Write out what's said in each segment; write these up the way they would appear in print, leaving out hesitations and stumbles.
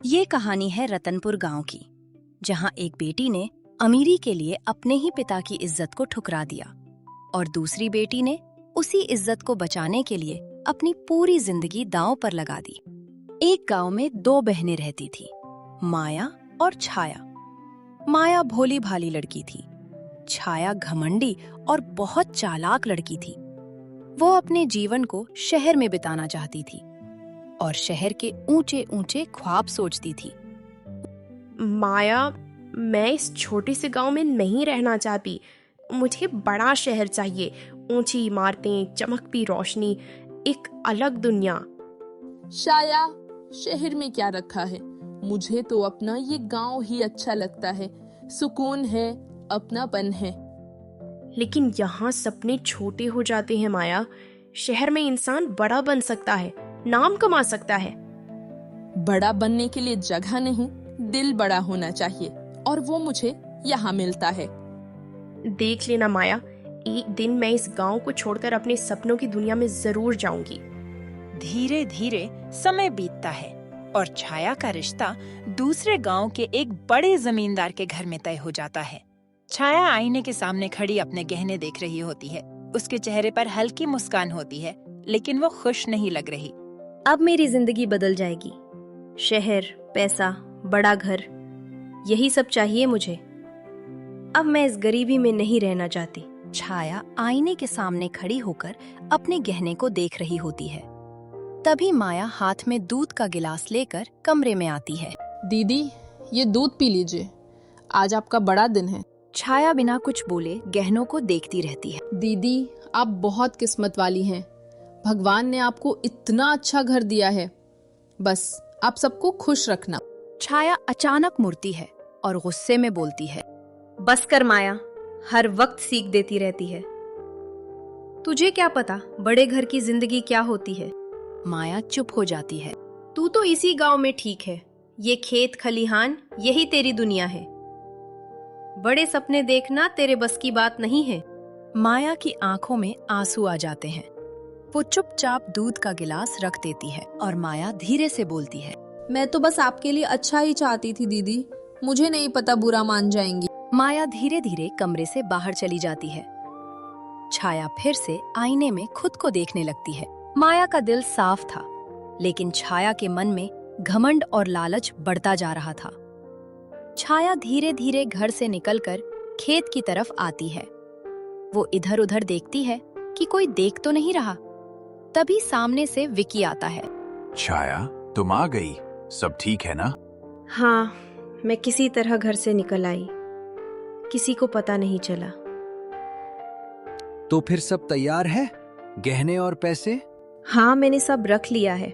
ये कहानी है रतनपुर गांव की, जहां एक बेटी ने अमीरी के लिए अपने ही पिता की इज्जत को ठुकरा दिया और दूसरी बेटी ने उसी इज्जत को बचाने के लिए अपनी पूरी जिंदगी दांव पर लगा दी। एक गांव में दो बहनें रहती थी, माया और छाया। माया भोली भाली लड़की थी, छाया घमंडी और बहुत चालाक लड़की थी। वो अपने जीवन को शहर में बिताना चाहती थी और शहर के ऊंचे ऊंचे ख्वाब सोचती थी। माया, मैं इस छोटे से गांव में नहीं रहना चाहती। मुझे बड़ा शहर चाहिए, ऊंची इमारतें, चमकती रोशनी, एक अलग दुनिया। शाया, शहर में क्या रखा है? मुझे तो अपना ये गांव ही अच्छा लगता है। सुकून है, अपनापन है। लेकिन यहाँ सपने छोटे हो जाते हैं माया। शहर में इंसान बड़ा बन सकता है, नाम कमा सकता है। बड़ा बनने के लिए जगह नहीं, दिल बड़ा होना चाहिए, और वो मुझे यहाँ मिलता है। देख लेना माया, एक दिन मैं इस गांव को छोड़कर अपने सपनों की दुनिया में जरूर जाऊंगी। धीरे धीरे समय बीतता है और छाया का रिश्ता दूसरे गांव के एक बड़े जमींदार के घर में तय हो जाता है। छाया आईने के सामने खड़ी अपने गहने देख रही होती है। उसके चेहरे पर हल्की मुस्कान होती है, लेकिन वो खुश नहीं लग रही। अब मेरी जिंदगी बदल जाएगी। शहर, पैसा, बड़ा घर, यही सब चाहिए मुझे। अब मैं इस गरीबी में नहीं रहना चाहती। छाया आईने के सामने खड़ी होकर अपने गहने को देख रही होती है। तभी माया हाथ में दूध का गिलास लेकर कमरे में आती है। दीदी, ये दूध पी लीजिए, आज आपका बड़ा दिन है। छाया बिना कुछ बोले गहनों को देखती रहती है। दीदी, आप बहुत किस्मत वाली हैं। भगवान ने आपको इतना अच्छा घर दिया है। बस आप सबको खुश रखना। छाया अचानक मुड़ती है और गुस्से में बोलती है, बस कर माया, हर वक्त सीख देती रहती है। तुझे क्या पता बड़े घर की जिंदगी क्या होती है। माया चुप हो जाती है। तू तो इसी गांव में ठीक है। ये खेत खलिहान, यही तेरी दुनिया है। बड़े सपने देखना तेरे बस की बात नहीं है। माया की आंखों में आंसू आ जाते हैं। वो चुपचाप दूध का गिलास रख देती है और माया धीरे से बोलती है, मैं तो बस आपके लिए अच्छा ही चाहती थी दीदी, मुझे नहीं पता बुरा मान जाएंगी। माया धीरे धीरे कमरे से बाहर चली जाती है। छाया फिर से आईने में खुद को देखने लगती है। माया का दिल साफ था, लेकिन छाया के मन में घमंड और लालच बढ़ता जा रहा था। छाया धीरे धीरे घर से निकलकर खेत की तरफ आती है। वो इधर उधर देखती है कि कोई देख तो नहीं रहा। तभी सामने से विकी आता है। छाया, तुम आ गई, सब ठीक है ना? हाँ, मैं किसी तरह घर से निकल आई, किसी को पता नहीं चला। तो फिर सब तैयार है, गहने और पैसे? हाँ, मैंने सब रख लिया है।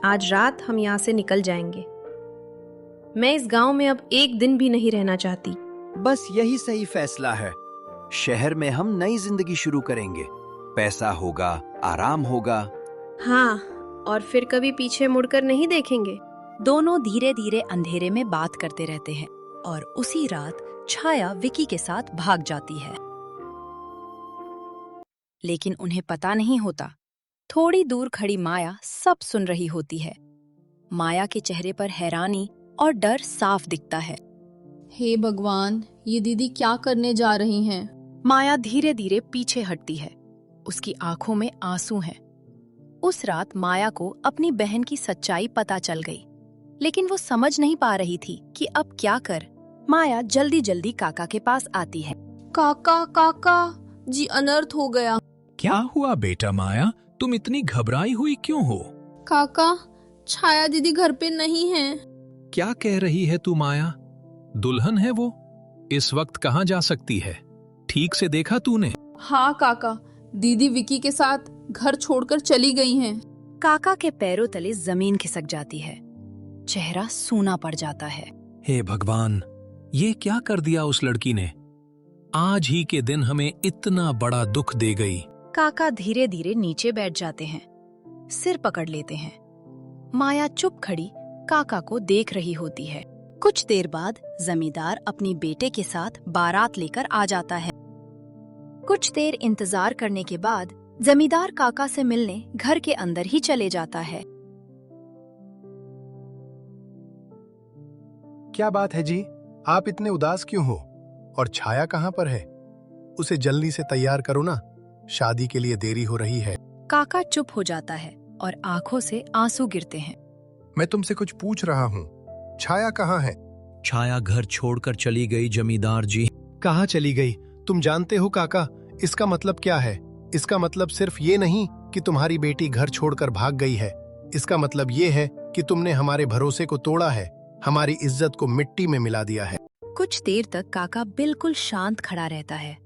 आज रात हम यहाँ से निकल जाएंगे। मैं इस गांव में अब एक दिन भी नहीं रहना चाहती। बस यही सही फैसला है। शहर में हम नई जिंदगी शुरू करेंगे, पैसा होगा, आराम होगा। हाँ, और फिर कभी पीछे मुड़कर नहीं देखेंगे। दोनों धीरे धीरे अंधेरे में बात करते रहते हैं और उसी रात छाया विकी के साथ भाग जाती है। लेकिन उन्हें पता नहीं होता, थोड़ी दूर खड़ी माया सब सुन रही होती है। माया के चेहरे पर हैरानी और डर साफ दिखता है। हे भगवान, ये दीदी क्या करने जा रही हैं? माया धीरे धीरे पीछे हटती है। उसकी आंखों में आंसू हैं। उस रात माया को अपनी बहन की सच्चाई पता चल गई, लेकिन वो समझ नहीं पा रही थी कि अब क्या कर। माया जल्दी जल्दी काका के पास आती है। काका, काका जी, अनर्थ हो गया। क्या हुआ बेटा माया, तुम इतनी घबराई हुई क्यों हो? काका, छाया दीदी घर पे नहीं है। क्या कह रही है तू माया? दुल्हन है वो, इस वक्त कहाँ जा सकती है? ठीक से देखा तूने? हाँ काका, दीदी विकी के साथ घर छोड़कर चली गई हैं। काका के पैरों तले जमीन खिसक जाती है। चेहरा सूना पड़ जाता है। हे भगवान, ये क्या कर दिया उस लड़की ने? आज ही के दिन हमें इतना बड़ा दुख दे गई। काका धीरे धीरे नीचे बैठ जाते हैं, सिर पकड़ लेते हैं। माया चुप खड़ी काका को देख रही होती है। कुछ देर बाद जमींदार अपनी बेटे के साथ बारात लेकर आ जाता है। कुछ देर इंतजार करने के बाद जमींदार काका से मिलने घर के अंदर ही चले जाता है। क्या बात है जी, आप इतने उदास क्यों हो? और छाया कहाँ पर है? उसे जल्दी से तैयार करो ना, शादी के लिए देरी हो रही है। काका चुप हो जाता है और आंखों से आंसू गिरते हैं। मैं तुमसे कुछ पूछ रहा हूँ, छाया कहाँ है? छाया घर छोड़कर चली गई जमींदार जी। कहाँ चली गई? तुम जानते हो काका, इसका मतलब क्या है? इसका मतलब सिर्फ ये नहीं कि तुम्हारी बेटी घर छोड़कर भाग गई है। इसका मतलब ये है कि तुमने हमारे भरोसे को तोड़ा है, हमारी इज्जत को मिट्टी में मिला दिया है। कुछ देर तक काका बिल्कुल शांत खड़ा रहता है।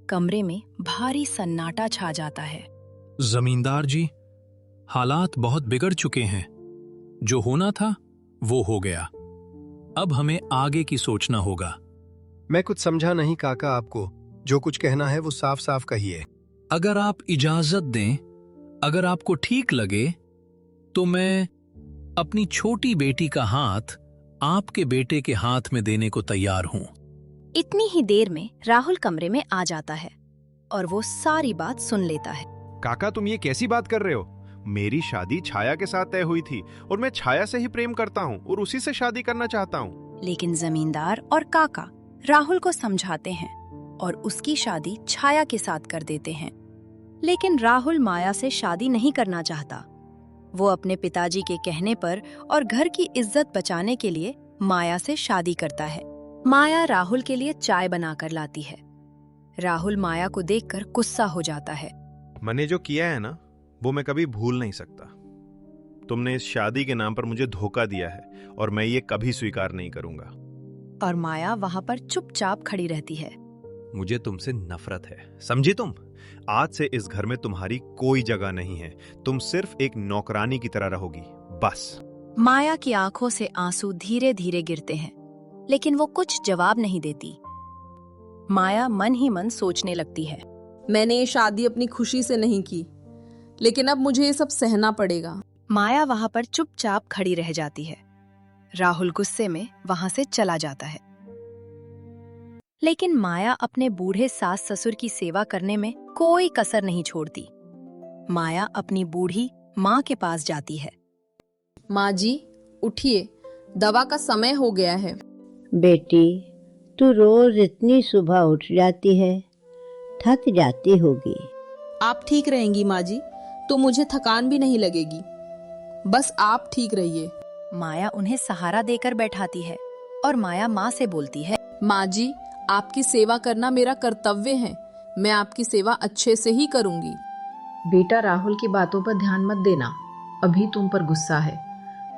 कमरे में भारी सन्नाटा छा जाता है। जमींदार जी, हालात बहुत बिगड़ चुके हैं। जो होना था वो हो गया। अब हमें आगे की सोचना होगा। मैं कुछ समझा नहीं काका आपको। जो कुछ कहना है वो साफ साफ कहिए। अगर आप इजाजत दें, अगर आपको ठीक लगे, तो मैं अपनी छोटी बेटी का हाथ आपके बेटे के हाथ में देने को तैयार हूं। इतनी ही देर में राहुल कमरे में आ जाता है और वो सारी बात सुन लेता है। काका, तुम ये कैसी बात कर रहे हो? मेरी शादी छाया के साथ तय हुई थी और मैं छाया से ही प्रेम करता हूँ और उसी से शादी करना चाहता हूँ। लेकिन जमींदार और काका राहुल को समझाते हैं और उसकी शादी छाया के साथ कर देते हैं। लेकिन राहुल माया से शादी नहीं करना चाहता। वो अपने पिताजी के कहने पर और घर की इज्जत बचाने के लिए माया से शादी करता है। माया राहुल के लिए चाय बनाकर लाती है। राहुल माया को देखकर गुस्सा हो जाता है। मैंने जो किया है ना, वो मैं कभी भूल नहीं सकता। तुमने इस शादी के नाम पर मुझे धोखा दिया है और मैं ये कभी स्वीकार नहीं करूंगा। और माया वहां पर चुपचाप खड़ी रहती है। मुझे तुमसे नफरत है, समझी तुम? आज से इस घर में तुम्हारी कोई जगह नहीं है। तुम सिर्फ एक नौकरानी की तरह रहोगी, बस। माया की आंखों से आंसू धीरे धीरे गिरते हैं, लेकिन वो कुछ जवाब नहीं देती। माया मन ही मन सोचने लगती है। मैंने ये शादी अपनी खुशी से नहीं की, लेकिन अब मुझे ये सब सहना पड़ेगा। माया वहां पर चुपचाप खड़ी रह जाती है। राहुल गुस्से में वहां से चला जाता है। लेकिन माया अपने बूढ़े सास ससुर की सेवा करने में कोई कसर नहीं छोड़ती। माया अपनी बूढ़ी माँ के पास जाती है। माँ जी, उठिए, दवा का समय हो गया है। बेटी, तू रोज इतनी सुबह उठ जाती है, थक जाती होगी। आप ठीक रहेंगी माँ जी, तो मुझे थकान भी नहीं लगेगी। बस आप ठीक रहिए। माया उन्हें सहारा देकर बैठाती है और माया माँ से बोलती है, माँ जी, आपकी सेवा करना मेरा कर्तव्य है। मैं आपकी सेवा अच्छे से ही करूंगी। बेटा, राहुल की बातों पर ध्यान मत देना। अभी तुम पर गुस्सा है,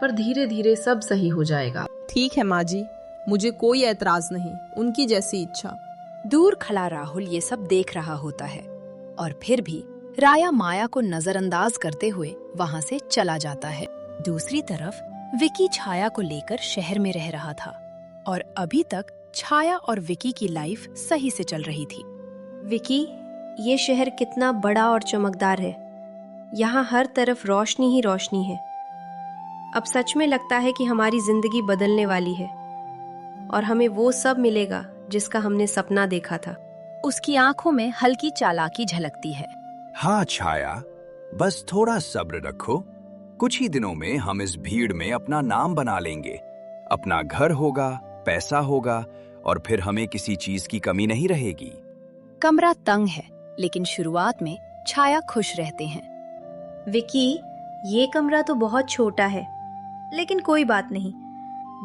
पर धीरे धीरे सब सही हो जाएगा। ठीक है माँ जी, मुझे कोई ऐतराज नहीं, उनकी जैसी इच्छा। दूर खड़ा राहुल ये सब देख रहा होता है और फिर भी राया माया को नजरअंदाज करते हुए वहां से चला जाता है। दूसरी तरफ विकी छाया को लेकर शहर में रह रहा था और अभी तक छाया और विकी की लाइफ सही से चल रही थी। विकी, ये शहर कितना बड़ा और चमकदार है। यहाँ हर तरफ रोशनी ही रोशनी है। अब सच में लगता है कि हमारी जिंदगी बदलने वाली है और हमें वो सब मिलेगा जिसका हमने सपना देखा था। उसकी आंखों में हल्की चालाकी झलकती है। हाँ छाया, बस थोड़ा सब्र रखो। कुछ ही दिनों में हम इस भीड़ में अपना नाम बना लेंगे। अपना घर होगा, पैसा होगा और फिर हमें किसी चीज की कमी नहीं रहेगी। कमरा तंग है, लेकिन शुरुआत में छाया खुश रहते हैं। विकी, ये कमरा तो बहुत छोटा है, लेकिन कोई बात नहीं।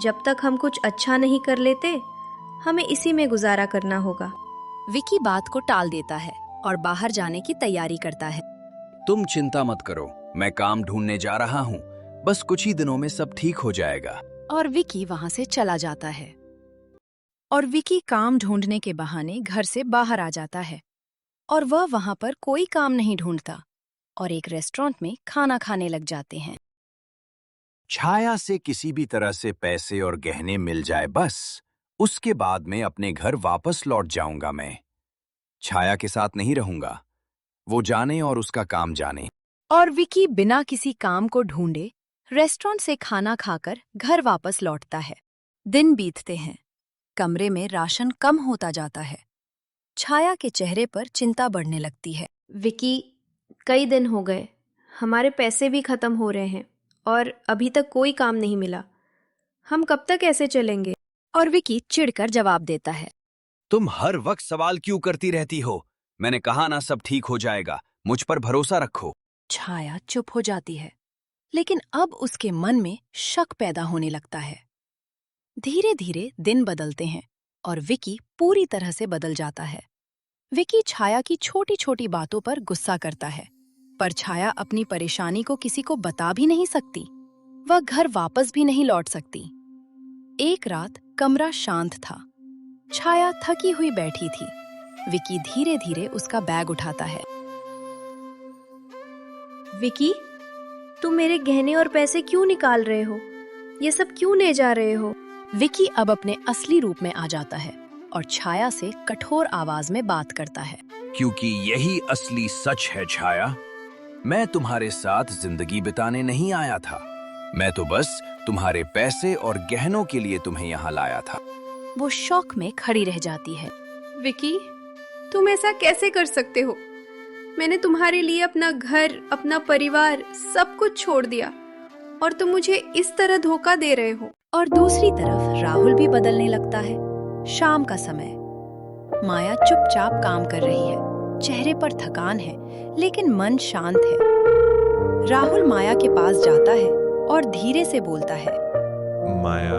जब तक हम कुछ अच्छा नहीं कर लेते, हमें इसी में गुजारा करना होगा। विकी बात को टाल देता है और बाहर जाने की तैयारी करता है। तुम चिंता मत करो, मैं काम ढूंढने जा रहा हूँ। बस कुछ ही दिनों में सब ठीक हो जाएगा। और विकी वहां से चला जाता है और विकी काम ढूंढने के बहाने घर से बाहर आ जाता है और वह वहां पर कोई काम नहीं ढूंढता और एक रेस्टोरेंट में खाना खाने लग जाते हैं। छाया से किसी भी तरह से पैसे और गहने मिल जाए बस, उसके बाद में अपने घर वापस लौट जाऊंगा। मैं छाया के साथ नहीं रहूंगा, वो जाने और उसका काम जाने। और विकी बिना किसी काम को ढूंढे रेस्टोरेंट से खाना खाकर घर वापस लौटता है। दिन बीतते हैं, कमरे में राशन कम होता जाता है। छाया के चेहरे पर चिंता बढ़ने लगती है। विकी, कई दिन हो गए, हमारे पैसे भी खत्म हो रहे हैं और अभी तक कोई काम नहीं मिला। हम कब तक ऐसे चलेंगे? और विकी चिढ़कर जवाब देता है, तुम हर वक्त सवाल क्यों करती रहती हो? मैंने कहा ना सब ठीक हो जाएगा, मुझ पर भरोसा रखो। छाया चुप हो जाती है, लेकिन अब उसके मन में शक पैदा होने लगता है। धीरे धीरे दिन बदलते हैं और विकी पूरी तरह से बदल जाता है। विकी छाया की छोटी छोटी बातों पर गुस्सा करता है, पर छाया अपनी परेशानी को किसी को बता भी नहीं सकती। वह घर वापस भी नहीं लौट सकती। एक रात कमरा शांत था। छाया थकी हुई बैठी थी। विकी धीरे धीरे उसका बैग उठाता है। विकी, तुम मेरे गहने और पैसे क्यों निकाल रहे हो? ये सब क्यों ले जा रहे हो? विकी अब अपने असली रूप में आ जाता है और छाया से कठोर आवाज में बात करता है। क्योंकि यही असली सच है छाया। मैं तुम्हारे साथ जिंदगी बिताने नहीं आया था। मैं तो बस तुम्हारे पैसे और गहनों के लिए तुम्हें यहाँ लाया था। वो शौक में खड़ी रह जाती है। विकी, तुम ऐसा कैसे कर सकते हो? मैंने तुम्हारे लिए अपना घर, अपना परिवार, सब कुछ छोड़ दिया और तुम मुझे इस तरह धोखा दे रहे हो। और दूसरी तरफ राहुल भी बदलने लगता है। शाम का समय। माया चुपचाप काम कर रही है। चेहरे पर थकान है, लेकिन मन शांत है। राहुल माया के पास जाता है और धीरे से बोलता है, माया,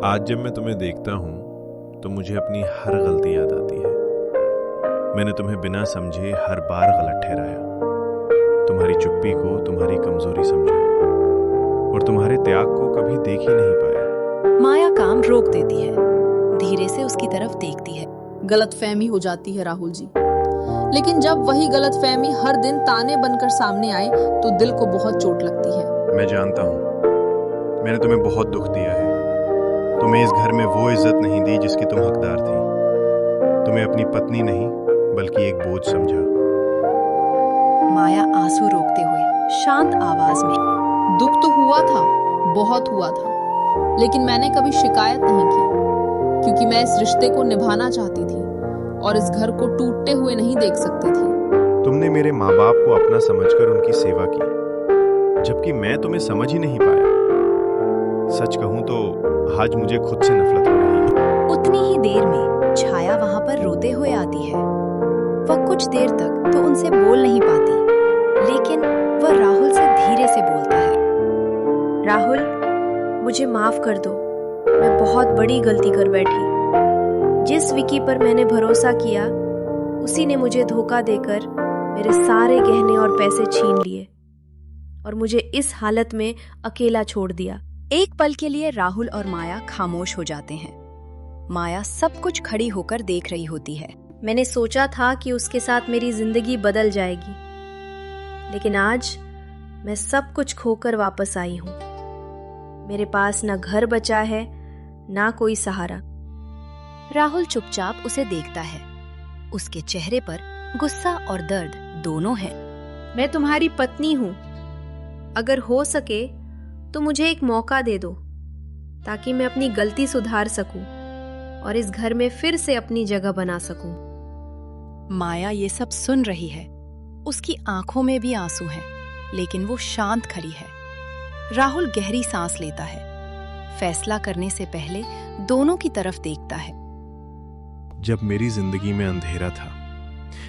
आज जब मैं तुम्हें देखता हूँ तो मुझे अपनी हर गलती याद आती है। मैंने तुम्हें बिना समझे हर बार गलत ठहराया। तुम्हारी चुप्पी को तुम्हारी कमजोरी समझा और तुम्हारे त्याग को कभी देख ही नहीं पाया। माया काम रोक देती है, धीरे से उसकी तरफ देखती है। गलतफहमी हो जाती है राहुल जी, लेकिन जब वही गलतफहमी हर दिन ताने बनकर सामने आए तो दिल को बहुत चोट लगती है। मैं जानता हूँ मैंने तुम्हें बहुत दुख दिया है। तुम्हें इस घर में वो इज्जत नहीं दी जिसकी तुम हकदार थी। तुम्हें अपनी पत्नी नहीं बल्कि एक बोझ समझा। माया आंसू रोकते हुए शांत आवाज में, दुख तो हुआ था, बहुत हुआ था, लेकिन मैंने कभी शिकायत नहीं की, क्योंकि मैं इस रिश्ते को निभाना चाहती थी और इस घर को टूटते हुए नहीं देख सकती थी। तुमने मेरे माँ बाप को अपना समझकर उनकी सेवा की, जबकि मैं तुम्हें समझ ही नहीं पाया। सच कहूं तो आज मुझे खुद से नफरत हो रही है। उतनी ही देर में छाया वहां पर रोते हुए आती है। वह कुछ देर तक तो उनसे बोल नहीं पाती, लेकिन वह राहुल से धीरे से बोलता है, राहुल, मुझे माफ कर दो। मैं बहुत बड़ी गलती कर बैठी। जिस विकी पर मैंने भरोसा किया, उसी ने मुझे धोखा देकर मेरे सारे गहने और पैसे छीन लिए और मुझे इस हालत में अकेला छोड़ दिया। एक पल के लिए राहुल और माया खामोश हो जाते हैं। माया सब कुछ खड़ी होकर देख रही होती है। मैंने सोचा था कि उसके साथ मेरी जिंदगी बदल जाएगी, लेकिन आज मैं सब कुछ खोकर वापस आई हूँ। मेरे पास ना घर बचा है, ना कोई सहारा। राहुल चुपचाप उसे देखता है। उसके चेहरे पर गुस्सा और दर्द दोनों हैं। मैं तुम्हारी पत्नी हूँ। अगर हो सके तो मुझे एक मौका दे दो, ताकि मैं अपनी गलती सुधार सकूं और इस घर में फिर से अपनी जगह बना सकूं। माया ये सब सुन रही है। उसकी आंखों में भी आंसू हैं, लेकिन वो शांत खड़ी है। राहुल गहरी सांस लेता है। फैसला करने से पहले दोनों की तरफ देखता है। जब मेरी जिंदगी में अंधेरा था,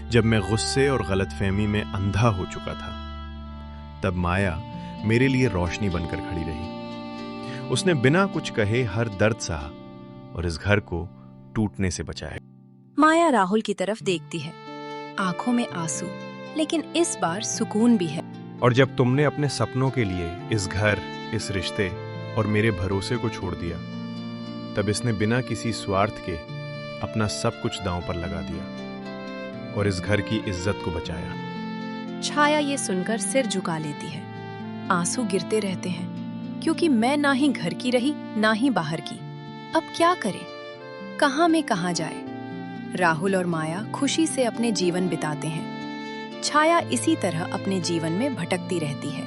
जब मैं गुस्से और गलतफहमी में अंधा हो चुका था, तब माया मेरे लिए रोशनी बनकर खड़ी रही। उसने बिना कुछ कहे हर दर्द सहा और इस घर को टूटने से बचाया। माया राहुल की तरफ देखती है, आंखों में आंसू, लेकिन इस बार सुकून भी है। और जब तुमने अपने सपनों के लिए इस घर, इस रिश्ते और मेरे भरोसे को छोड़ दिया, तब इसने बिना किसी स्वार्थ के अपना सब कुछ दांव पर लगा दिया और इस घर की इज्जत को बचाया। छाया ये सुनकर सिर झुका लेती है। आंसू गिरते रहते हैं, क्योंकि मैं ना ही घर की रही, ना ही बाहर की। अब क्या करें? कहां में कहां जाए? राहुल और माया खुशी से अपने जीवन बिताते हैं। छाया इसी तरह अपने जीवन में भटकती रहती है।